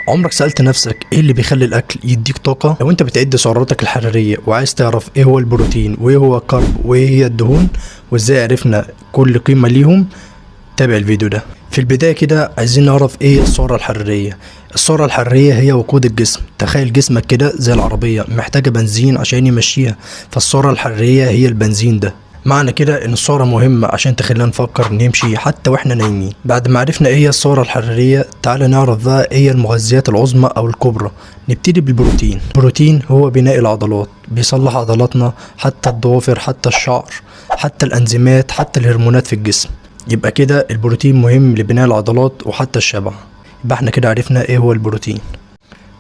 عمرك سألت نفسك ايه اللي بيخلي الاكل يديك طاقة؟ لو انت بتعد سعراتك الحرارية وعايز تعرف ايه هو البروتين وايه هو الكارب وايه هي الدهون وازاي عرفنا كل قيمة ليهم، تابع الفيديو ده. في البداية كده عايزين نعرف ايه السعرة الحرارية. السعرة الحرارية هي وقود الجسم. تخيل جسمك كده زي العربية محتاجة بنزين عشان يمشيها، فالسعرة الحرارية هي البنزين ده. معنى كده ان السعرة مهمة عشان تخلينا نفكر نمشي حتى واحنا نايمين. بعد ما عرفنا ايه هي السعرة الحرارية، تعال نعرف بقى ايه هي المغذيات العظمى او الكبرى. نبتدي بالبروتين. البروتين هو بناء العضلات، بيصلح عضلاتنا، حتى الضوافر، حتى الشعر، حتى الانزيمات، حتى الهرمونات في الجسم. يبقى كده البروتين مهم لبناء العضلات وحتى الشبع. يبقى احنا كده عرفنا ايه هو البروتين.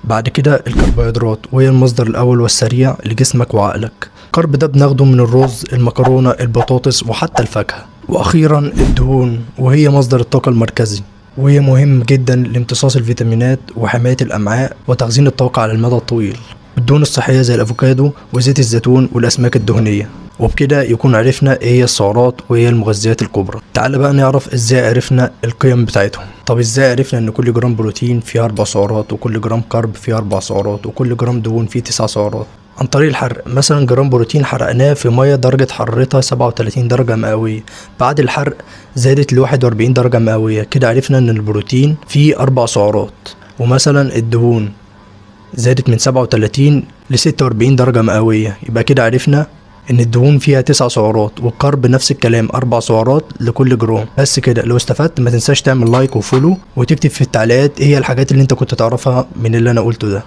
بعد كده الكربوهيدرات، وهي المصدر الاول والسريع لجسمك وعقلك. الكرب ده بناخده من الرز، المكرونة، البطاطس، وحتى الفاكهة. واخيرا الدهون، وهي مصدر الطاقة المركزي، وهي مهم جدا لامتصاص الفيتامينات وحماية الامعاء وتخزين الطاقة على المدى الطويل. الدهون الصحية زي الافوكادو وزيت الزيتون والاسماك الدهنية. وبكده يكون عرفنا ايه هي السعرات وايه هي المغذيات الكبرى. تعال بقى نعرف ازاي عرفنا القيم بتاعتهم. طب ازاي عرفنا ان كل جرام بروتين فيه 4 سعرات، وكل جرام كارب فيه 4 سعرات، وكل جرام دهون فيه 9 سعرات؟ عن طريق الحرق. مثلا جرام بروتين حرقناه في ميه درجة حرارتها 37 درجة مئوية، بعد الحرق زادت ل 41 درجة مئوية، كده عرفنا ان البروتين فيه 4 سعرات. ومثلا الدهون زادت من 37 ل 46 درجة مئوية، يبقى كده عرفنا ان الدهون فيها 9 سعرات، والكرب نفس الكلام 4 سعرات لكل جرام. بس كده. لو استفدت ما تنساش تعمل لايك وفولو، وتكتب في التعليقات ايه هي الحاجات اللي انت كنت تعرفها من اللي انا قلته ده.